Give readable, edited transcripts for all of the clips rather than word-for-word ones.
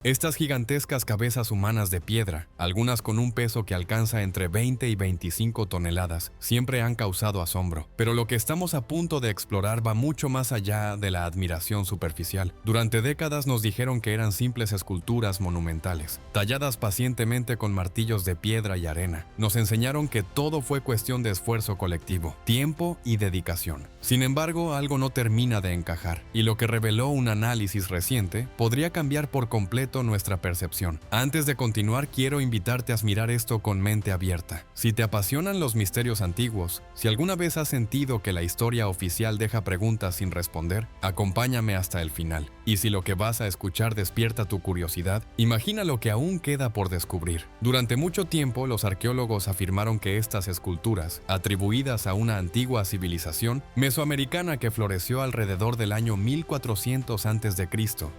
Estas gigantescas cabezas humanas de piedra, algunas con un peso que alcanza entre 20 y 25 toneladas, siempre han causado asombro. Pero lo que estamos a punto de explorar va mucho más allá de la admiración superficial. Durante décadas nos dijeron que eran simples esculturas monumentales, talladas pacientemente con martillos de piedra y arena. Nos enseñaron que todo fue cuestión de esfuerzo colectivo, tiempo y dedicación. Sin embargo, algo no termina de encajar, y lo que reveló un análisis reciente podría cambiar por completo nuestra percepción. Antes de continuar, quiero invitarte a mirar esto con mente abierta. Si te apasionan los misterios antiguos, si alguna vez has sentido que la historia oficial deja preguntas sin responder, acompáñame hasta el final. Y si lo que vas a escuchar despierta tu curiosidad, imagina lo que aún queda por descubrir. Durante mucho tiempo, los arqueólogos afirmaron que estas esculturas, atribuidas a una antigua civilización mesoamericana que floreció alrededor del año 1400 a.C.,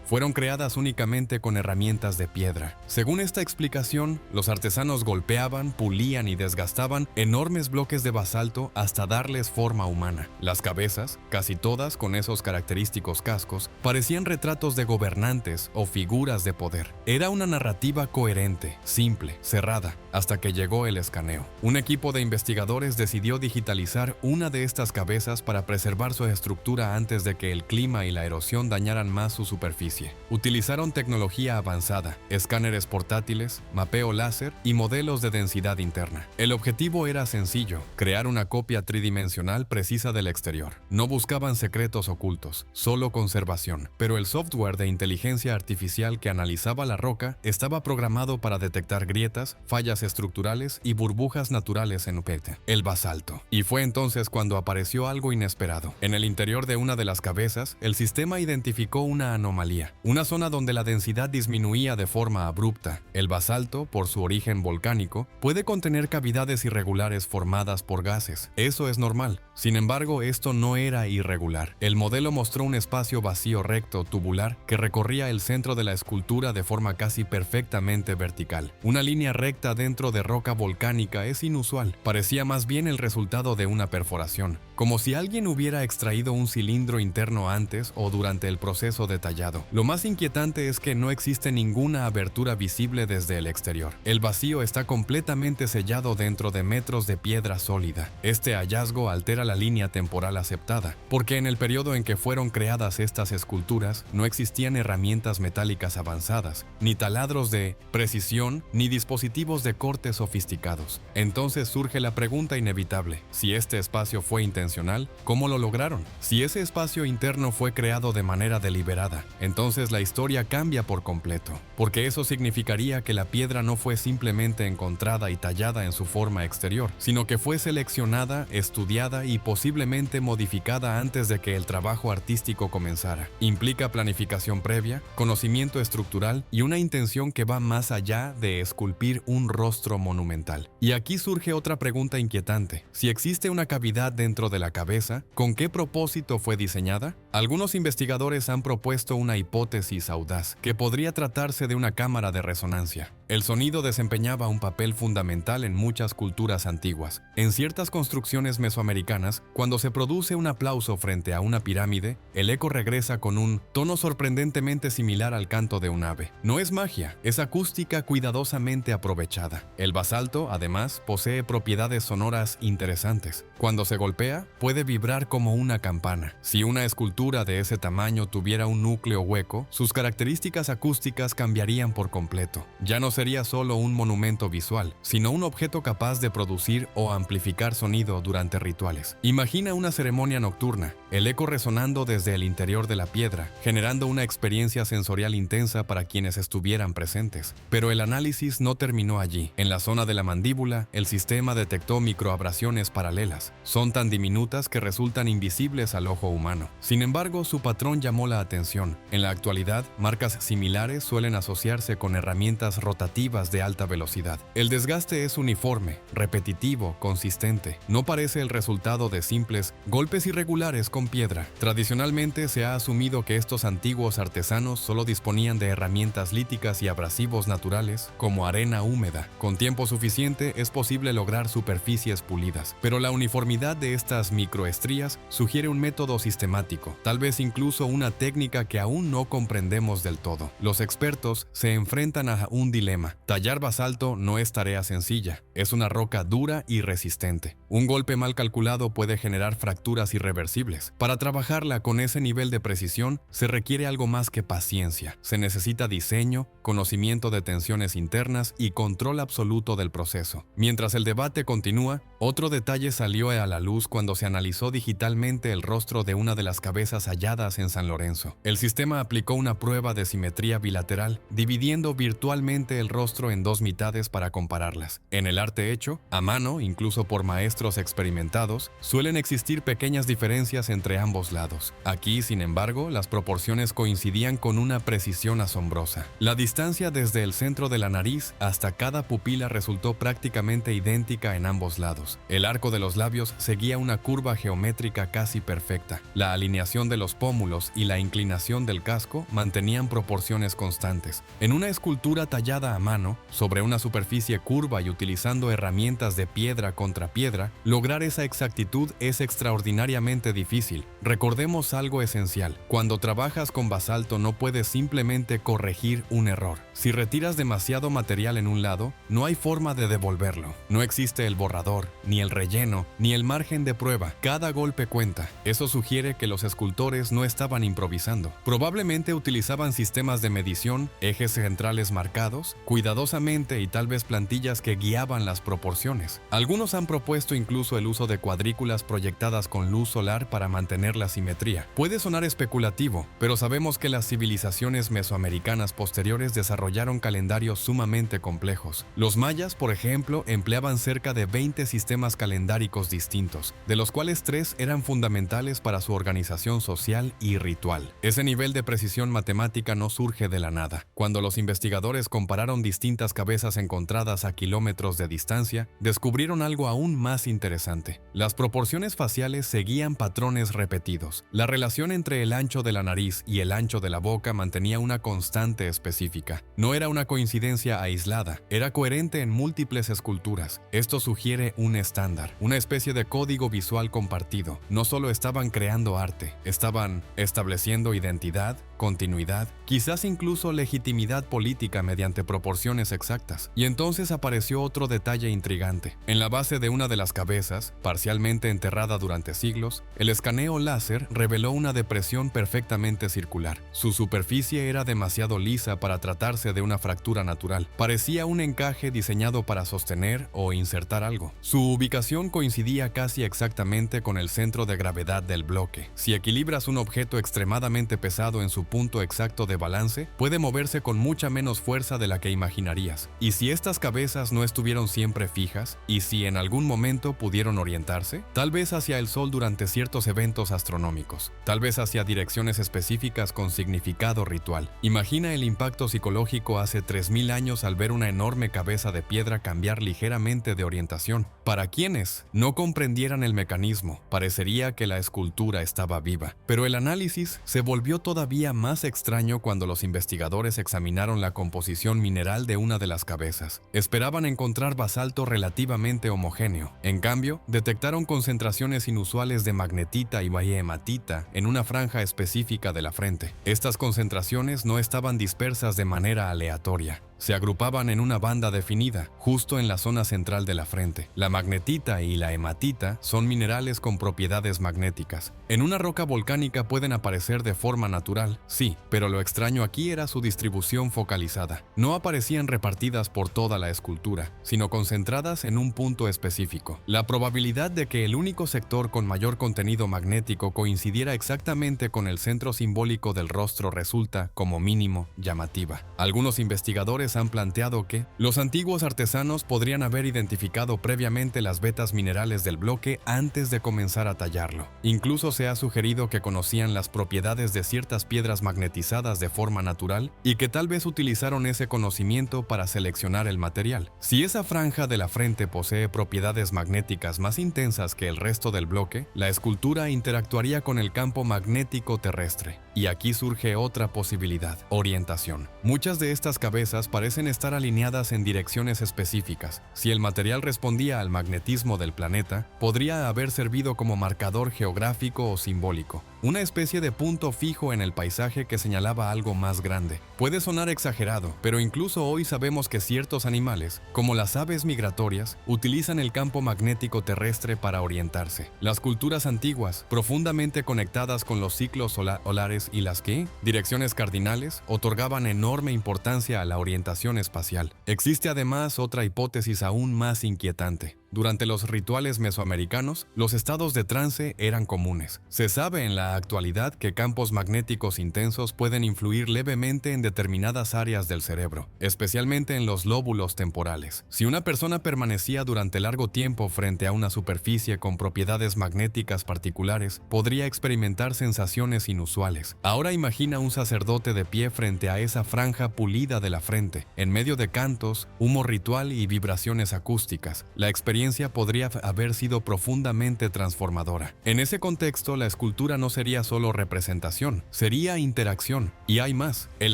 fueron creadas únicamente con herramientas de piedra. Según esta explicación, los artesanos golpeaban, pulían y desgastaban enormes bloques de basalto hasta darles forma humana. Las cabezas, casi todas con esos característicos cascos, parecían retratos de gobernantes o figuras de poder. Era una narrativa coherente, simple, cerrada, hasta que llegó el escaneo. Un equipo de investigadores decidió digitalizar una de estas cabezas para preservar su estructura antes de que el clima y la erosión dañaran más su superficie. Utilizaron tecnología avanzada, escáneres portátiles, mapeo láser y modelos de densidad interna. El objetivo era sencillo: crear una copia tridimensional precisa del exterior. No buscaban secretos ocultos, solo conservación. Pero el software de inteligencia artificial que analizaba la roca estaba programado para detectar grietas, fallas estructurales y burbujas naturales en el basalto. Y fue entonces cuando apareció algo inesperado. En el interior de una de las cabezas, el sistema identificó una anomalía, una zona donde la densidad disminuía de forma abrupta. El basalto, por su origen volcánico, puede contener cavidades irregulares formadas por gases. Eso es normal. Sin embargo, esto no era irregular. El modelo mostró un espacio vacío recto, tubular, que recorría el centro de la escultura de forma casi perfectamente vertical. Una línea recta dentro de roca volcánica es inusual. Parecía más bien el resultado de una perforación, como si alguien hubiera extraído un cilindro interno antes o durante el proceso de tallado. Lo más inquietante es que no existe ninguna abertura visible desde el exterior. El vacío está completamente sellado dentro de metros de piedra sólida. Este hallazgo altera la línea temporal aceptada, porque en el periodo en que fueron creadas estas esculturas no existían herramientas metálicas avanzadas, ni taladros de precisión, ni dispositivos de corte sofisticados. Entonces surge la pregunta inevitable: si este espacio fue intencional, ¿cómo lo lograron? Si ese espacio interno fue creado de manera deliberada, entonces la historia cambia por completo, porque eso significaría que la piedra no fue simplemente encontrada y tallada en su forma exterior, sino que fue seleccionada, estudiada y posiblemente modificada antes de que el trabajo artístico comenzara. Implica planificación previa, conocimiento estructural y una intención que va más allá de esculpir un rostro monumental. Y aquí surge otra pregunta inquietante: si existe una cavidad dentro de la cabeza, ¿con qué propósito fue diseñada? Algunos investigadores han propuesto una hipótesis audaz, que podría tratarse de una cámara de resonancia. El sonido desempeñaba un papel fundamental en muchas culturas antiguas. En ciertas construcciones mesoamericanas, cuando se produce un aplauso frente a una pirámide, el eco regresa con un tono sorprendentemente similar al canto de un ave. No es magia, es acústica cuidadosamente aprovechada. El basalto, además, posee propiedades sonoras interesantes. Cuando se golpea, puede vibrar como una campana. Si una escultura de ese tamaño tuviera un núcleo hueco, sus características acústicas cambiarían por completo. Ya no sería solo un monumento visual, sino un objeto capaz de producir o amplificar sonido durante rituales. Imagina una ceremonia nocturna, el eco resonando desde el interior de la piedra, generando una experiencia sensorial intensa para quienes estuvieran presentes. Pero el análisis no terminó allí. En la zona de la mandíbula, el sistema detectó microabrasiones paralelas. Son tan diminutas que resultan invisibles al ojo humano. Sin embargo, su patrón llamó la atención. En la actualidad, marcas similares suelen asociarse con herramientas rotativas de alta velocidad. El desgaste es uniforme, repetitivo, consistente. No parece el resultado de simples golpes irregulares con piedra. Tradicionalmente se ha asumido que estos antiguos artesanos solo disponían de herramientas líticas y abrasivos naturales, como arena húmeda. Con tiempo suficiente es posible lograr superficies pulidas, pero la uniformidad de estas microestrías sugiere un método sistemático, tal vez incluso una técnica que aún no comprendemos del todo. Los los expertos se enfrentan a un dilema. Tallar basalto no es tarea sencilla, es una roca dura y resistente. Un golpe mal calculado puede generar fracturas irreversibles. Para trabajarla con ese nivel de precisión se requiere algo más que paciencia. Se necesita diseño, conocimiento de tensiones internas y control absoluto del proceso. Mientras el debate continúa, otro detalle salió a la luz cuando se analizó digitalmente el rostro de una de las cabezas halladas en San Lorenzo. El sistema aplicó una prueba de simetría bilateral, dividiendo virtualmente el rostro en dos mitades para compararlas. En el arte hecho, a mano, incluso por maestros experimentados, suelen existir pequeñas diferencias entre ambos lados. Aquí, sin embargo, las proporciones coincidían con una precisión asombrosa. La distancia desde el centro de la nariz hasta cada pupila resultó prácticamente idéntica en ambos lados. El arco de los labios seguía una curva geométrica casi perfecta. La alineación de los pómulos y la inclinación del casco mantenían proporciones constantes. En una escultura tallada a mano, sobre una superficie curva y utilizando herramientas de piedra contra piedra, lograr esa exactitud es extraordinariamente difícil. Recordemos algo esencial: cuando trabajas con basalto no puedes simplemente corregir un error. Si retiras demasiado material en un lado, no hay forma de devolverlo. No existe el borrador, ni el relleno, ni el margen de prueba. Cada golpe cuenta. Eso sugiere que los escultores no estaban improvisando. Probablemente utilizaban sistemas de medición, ejes centrales marcados, cuidadosamente, y tal vez plantillas que guiaban las proporciones. Algunos han propuesto incluso el uso de cuadrículas proyectadas con luz solar para mantener la simetría. Puede sonar especulativo, pero sabemos que las civilizaciones mesoamericanas posteriores desarrollaron calendarios sumamente complejos. Los mayas, por ejemplo, empleaban cerca de 20 sistemas calendáricos distintos, de los cuales 3 eran fundamentales para su organización social y ritual. Ese nivel de precisión matemática no surge de la nada. Cuando los investigadores compararon distintas cabezas encontradas a kilómetros de distancia, descubrieron algo aún más interesante. Las proporciones faciales seguían patrones repetidos. La relación entre el ancho de la nariz y el ancho de la boca mantenía una constante específica. No era una coincidencia aislada, era coherente en múltiples esculturas. Esto sugiere un estándar, una especie de código visual compartido. No solo estaban creando arte, estaban estableciendo identidad, continuidad, quizás incluso legitimidad política mediante proporciones exactas. Y entonces apareció otro detalle intrigante. En la base de una de las cabezas, parcialmente enterrada durante siglos, el escaneo láser reveló una depresión perfectamente circular. Su superficie era demasiado lisa para tratarse de una fractura natural. Parecía un encaje diseñado para sostener o insertar algo. Su ubicación coincidía casi exactamente con el centro de gravedad del bloque. Si equilibras un objeto extremadamente pesado en su punto exacto de balance, puede moverse con mucha menos fuerza de la que imaginarías. Y si estas cabezas no estuvieron siempre fijas, y si en algún momento pudieron orientarse, tal vez hacia el Sol durante ciertos eventos astronómicos, tal vez hacia direcciones específicas con significado ritual. Imagina el impacto psicológico hace 3000 años al ver una enorme cabeza de piedra cambiar ligeramente de orientación. Para quienes no comprendieran el mecanismo, parecería que la escultura estaba viva. Pero el análisis se volvió todavía más extraño cuando los investigadores examinaron la composición mineral de una de las cabezas. Esperaban encontrar basalto relativamente homogéneo. En cambio, detectaron concentraciones inusuales de magnetita y hematita en una franja específica de la frente. Estas concentraciones no estaban dispersas de manera aleatoria. Se agrupaban en una banda definida, justo en la zona central de la frente. La magnetita y la hematita son minerales con propiedades magnéticas. En una roca volcánica pueden aparecer de forma natural, sí, pero lo extraño aquí era su distribución focalizada. No aparecían repartidas por toda la escultura, sino concentradas en un punto específico. La probabilidad de que el único sector con mayor contenido magnético coincidiera exactamente con el centro simbólico del rostro resulta, como mínimo, llamativa. Algunos investigadores han planteado que los antiguos artesanos podrían haber identificado previamente las vetas minerales del bloque antes de comenzar a tallarlo. Incluso se ha sugerido que conocían las propiedades de ciertas piedras magnetizadas de forma natural y que tal vez utilizaron ese conocimiento para seleccionar el material. Si esa franja de la frente posee propiedades magnéticas más intensas que el resto del bloque, la escultura interactuaría con el campo magnético terrestre. Y aquí surge otra posibilidad: orientación. Muchas de estas cabezas parecen estar alineadas en direcciones específicas. Si el material respondía al magnetismo del planeta, podría haber servido como marcador geográfico o simbólico. una especie de punto fijo en el paisaje que señalaba algo más grande. Puede sonar exagerado, pero incluso hoy sabemos que ciertos animales, como las aves migratorias, utilizan el campo magnético terrestre para orientarse. Las culturas antiguas, profundamente conectadas con los ciclos solares y las direcciones cardinales, otorgaban enorme importancia a la orientación espacial. Existe además otra hipótesis aún más inquietante. Durante los rituales mesoamericanos, los estados de trance eran comunes. Se sabe en la actualidad que campos magnéticos intensos pueden influir levemente en determinadas áreas del cerebro, especialmente en los lóbulos temporales. Si una persona permanecía durante largo tiempo frente a una superficie con propiedades magnéticas particulares, podría experimentar sensaciones inusuales. Ahora imagina un sacerdote de pie frente a esa franja pulida de la frente, en medio de cantos, humo ritual y vibraciones acústicas. La experiencia podría haber sido profundamente transformadora. En ese contexto, la escultura no sería solo representación, sería interacción. Y hay más. El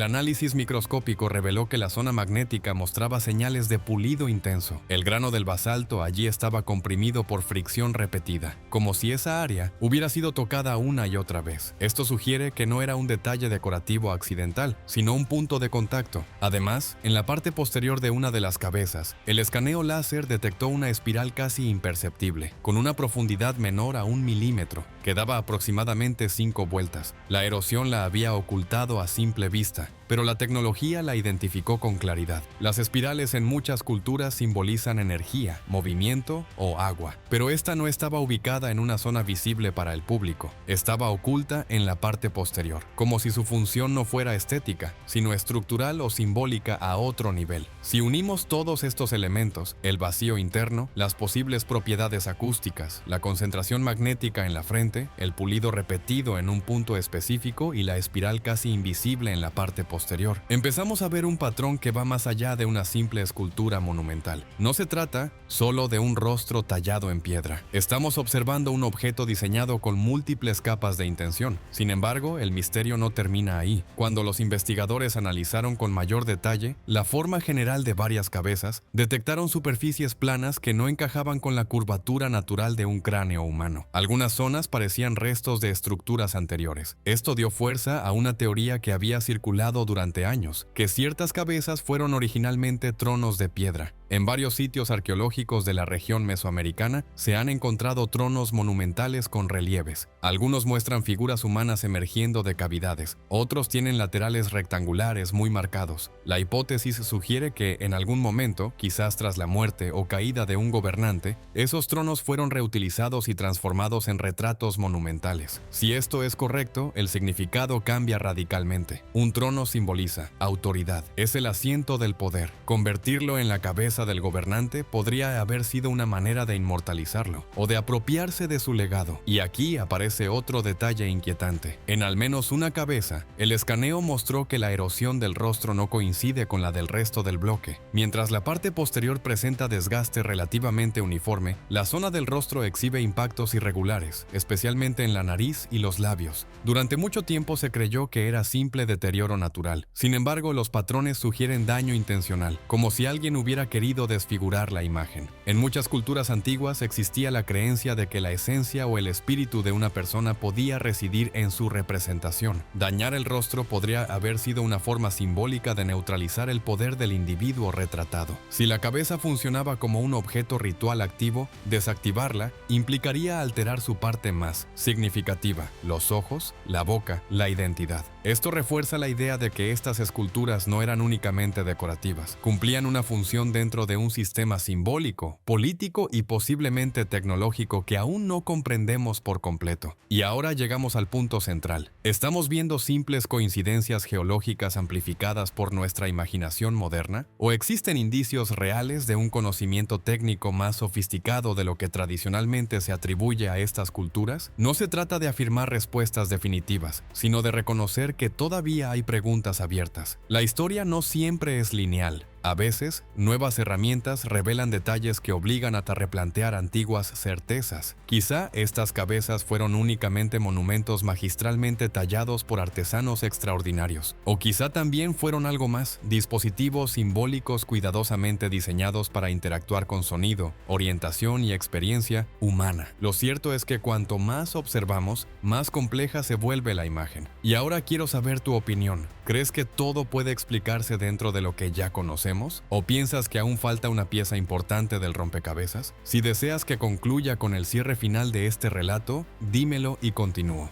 análisis microscópico reveló que la zona magnética mostraba señales de pulido intenso. El grano del basalto allí estaba comprimido por fricción repetida, como si esa área hubiera sido tocada una y otra vez. Esto sugiere que no era un detalle decorativo accidental, sino un punto de contacto. Además, en la parte posterior de una de las cabezas, el escaneo láser detectó una espiral casi imperceptible, con una profundidad menor a 1 milímetro, que daba aproximadamente 5 vueltas. La erosión la había ocultado a simple vista, pero la tecnología la identificó con claridad. Las espirales en muchas culturas simbolizan energía, movimiento o agua, pero esta no estaba ubicada en una zona visible para el público. Estaba oculta en la parte posterior, como si su función no fuera estética, sino estructural o simbólica a otro nivel. Si unimos todos estos elementos, el vacío interno, las posibles propiedades acústicas, la concentración magnética en la frente, el pulido repetido en un punto específico y la espiral casi invisible en la parte posterior, empezamos a ver un patrón que va más allá de una simple escultura monumental. No se trata solo de un rostro tallado en piedra. Estamos observando un objeto diseñado con múltiples capas de intención. Sin embargo, el misterio no termina ahí. Cuando los investigadores analizaron con mayor detalle la forma general de varias cabezas, detectaron superficies planas que no encajaban con la curvatura natural de un cráneo humano. Algunas zonas parecían restos de estructuras anteriores. Esto dio fuerza a una teoría que había circulado durante años, que ciertas cabezas fueron originalmente tronos de piedra. En varios sitios arqueológicos de la región mesoamericana se han encontrado tronos monumentales con relieves. Algunos muestran figuras humanas emergiendo de cavidades, otros tienen laterales rectangulares muy marcados. La hipótesis sugiere que en algún momento, quizás tras la muerte o caída de un gobernante, esos tronos fueron reutilizados y transformados en retratos monumentales. Si esto es correcto, el significado cambia radicalmente. Un trono simboliza autoridad, es el asiento del poder. Convertirlo en la cabeza del gobernante podría haber sido una manera de inmortalizarlo o de apropiarse de su legado. Y aquí aparece otro detalle inquietante. En al menos una cabeza, el escaneo mostró que la erosión del rostro no coincide con la del resto del bloque. Mientras la parte posterior presenta desgaste relativamente uniforme, la zona del rostro exhibe impactos irregulares, especialmente en la nariz y los labios. Durante mucho tiempo se creyó que era simple deterioro natural. Sin embargo, los patrones sugieren daño intencional, como si alguien hubiera querido desfigurar la imagen. En muchas culturas antiguas existía la creencia de que la esencia o el espíritu de una persona podía residir en su representación. Dañar el rostro podría haber sido una forma simbólica de neutralizar el poder del individuo retratado. Si la cabeza funcionaba como un objeto ritual activo, desactivarla implicaría alterar su parte más significativa, los ojos, la boca, la identidad. Esto refuerza la idea de que estas esculturas no eran únicamente decorativas, cumplían una función dentro de un sistema simbólico, político y posiblemente tecnológico que aún no comprendemos por completo. Y ahora llegamos al punto central. ¿Estamos viendo simples coincidencias geológicas amplificadas por nuestra imaginación moderna? ¿O existen indicios reales de un conocimiento técnico más sofisticado de lo que tradicionalmente se atribuye a estas culturas? No se trata de afirmar respuestas definitivas, sino de reconocer que todavía hay preguntas abiertas. La historia no siempre es lineal. A veces, nuevas herramientas revelan detalles que obligan a replantear antiguas certezas. Quizá estas cabezas fueron únicamente monumentos magistralmente tallados por artesanos extraordinarios. O quizá también fueron algo más, dispositivos simbólicos cuidadosamente diseñados para interactuar con sonido, orientación y experiencia humana. Lo cierto es que cuanto más observamos, más compleja se vuelve la imagen. Y ahora quiero saber tu opinión. ¿Crees que todo puede explicarse dentro de lo que ya conocemos? ¿O piensas que aún falta una pieza importante del rompecabezas? Si deseas que concluya con el cierre final de este relato, dímelo y continúo.